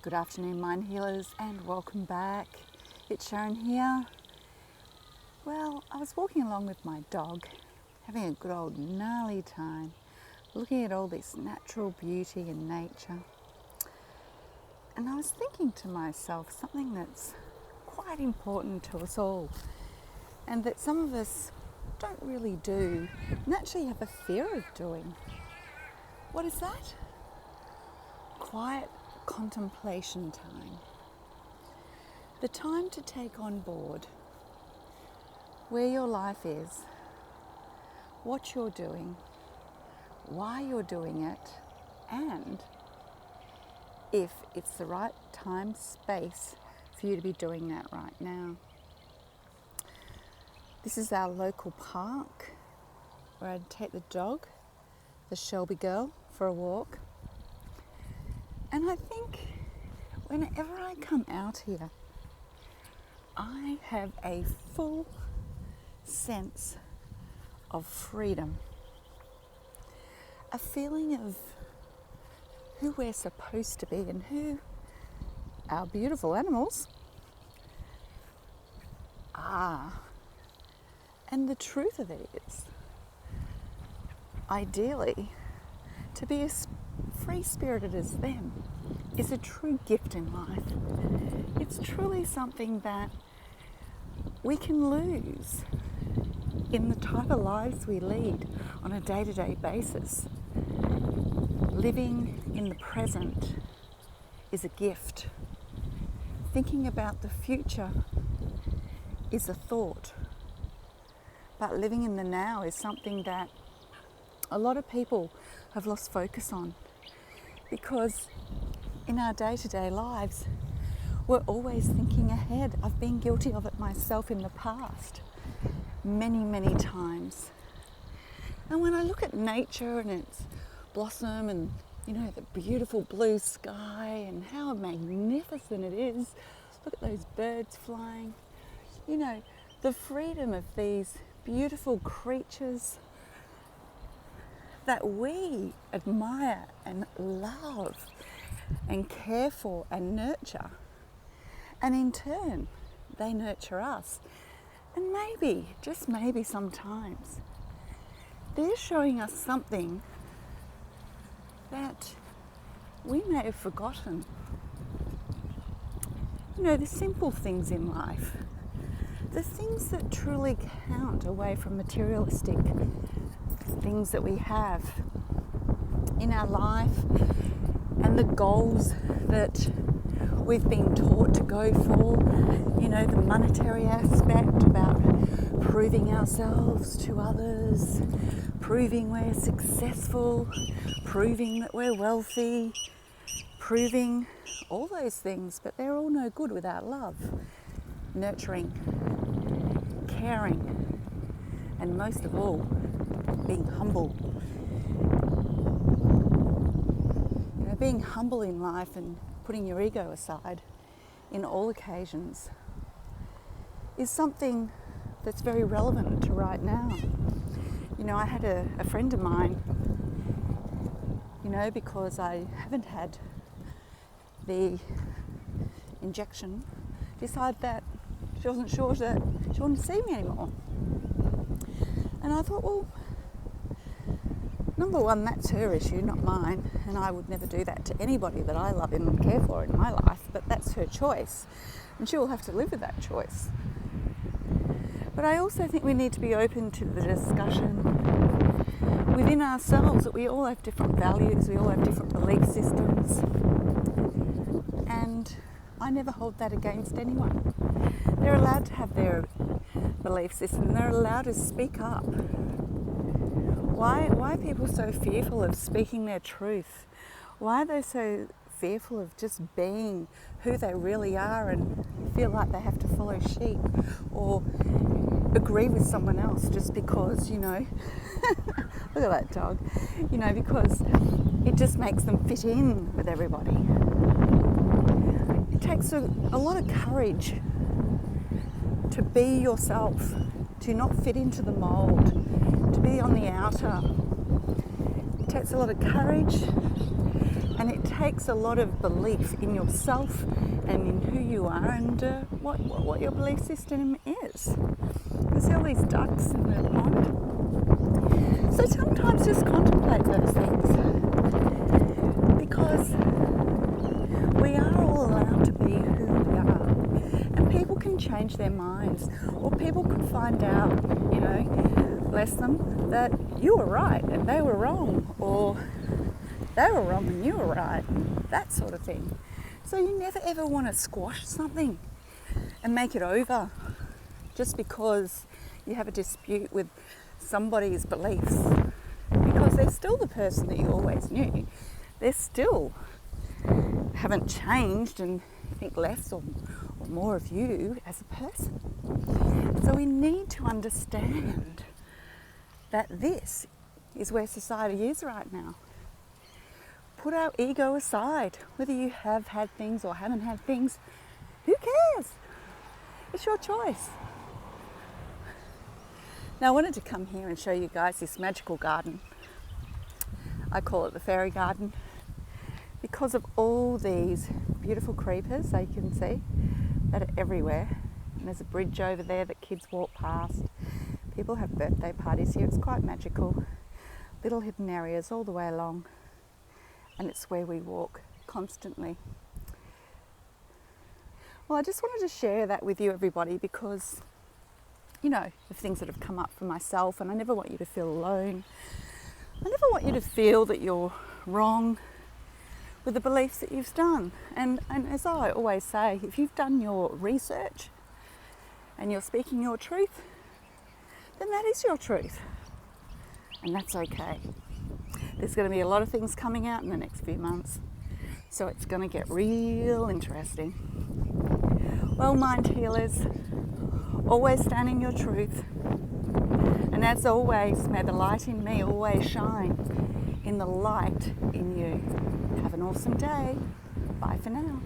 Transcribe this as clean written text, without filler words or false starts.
Good afternoon, Mind Healers, and welcome back. It's Sharon here. Well, I was walking along with my dog, having a good old gnarly time, looking at all this natural beauty in nature. And I was thinking to myself something that's quite important to us all, and that some of us don't really do, and actually have a fear of doing. What is that? Quiet contemplation time. The time to take on board where your life is, what you're doing, why you're doing it, and if it's the right time, space for you to be doing that right now. This is our local park where I'd take the dog, the Shelby girl, for a walk. And I think whenever I come out here, I have a full sense of freedom, a feeling of who we're supposed to be and who our beautiful animals are. And the truth of it is, ideally, to be as free-spirited as them is a true gift in life. It's truly something that we can lose in the type of lives we lead on a day-to-day basis. Living in the present is a gift. Thinking about the future is a thought. But living in the now is something that a lot of people have lost focus on, because in our day-to-day lives, we're always thinking ahead. I've been guilty of it myself in the past, many times. And when I look at nature and its blossom and, the beautiful blue sky and how magnificent it is, look at those birds flying, the freedom of these beautiful creatures that we admire and love and care for and nurture. And in turn, they nurture us. And maybe, just maybe sometimes, they're showing us something that we may have forgotten. The simple things in life, the things that truly count away from materialistic things that we have in our life, and the goals that we've been taught to go for, the monetary aspect about proving ourselves to others, proving we're successful, proving that we're wealthy, proving all those things, but they're all no good without love, nurturing, caring, and most of all, being humble. Being humble in life and putting your ego aside in all occasions is something that's very relevant to right now. I had a friend of mine, because I haven't had the injection, decided that she wasn't sure that she wanted to see me anymore. And I thought, well, number one, that's her issue, not mine, and I would never do that to anybody that I love and care for in my life, but that's her choice, and she will have to live with that choice. But I also think we need to be open to the discussion within ourselves that we all have different values, we all have different belief systems, and I never hold that against anyone. They're allowed to have their belief system, they're allowed to speak up. Why are people so fearful of speaking their truth? Why are they so fearful of just being who they really are and feel like they have to follow sheep or agree with someone else just because, look at that dog, because it just makes them fit in with everybody. It takes a lot of courage to be yourself, to not fit into the mold, to be on the outer. It takes a lot of courage And it takes a lot of belief in yourself and in who you are and what your belief system is. You see all these ducks in the pond. So sometimes just contemplate those things, because we are all allowed to be who we are. And people can change their minds, or people can find out, bless them, that you were right and they were wrong, or they were wrong and you were right, that sort of thing. So you never ever want to squash something and make it over just because you have a dispute with somebody's beliefs, because they're still the person that you always knew. They still haven't changed and think less or more of you as a person. So we need to understand that this is where society is right now. Put our ego aside. Whether you have had things or haven't had things, who cares? It's your choice. Now I wanted to come here and show you guys this magical garden. I call it the fairy garden because of all these beautiful creepers that you can see that are everywhere. And there's a bridge over there that kids walk past. People have birthday parties here. It's quite magical. Little hidden areas all the way along. And it's where we walk constantly. Well, I just wanted to share that with you, everybody, because, the things that have come up for myself, and I never want you to feel alone. I never want you to feel that you're wrong with the beliefs that you've done. And as I always say, if you've done your research and you're speaking your truth, then that is your truth. And that's okay. There's going to be a lot of things coming out in the next few months, so it's going to get real interesting. Well, mind healers, always stand in your truth. And as always, may the light in me always shine in the light in you. Have an awesome day. Bye for now.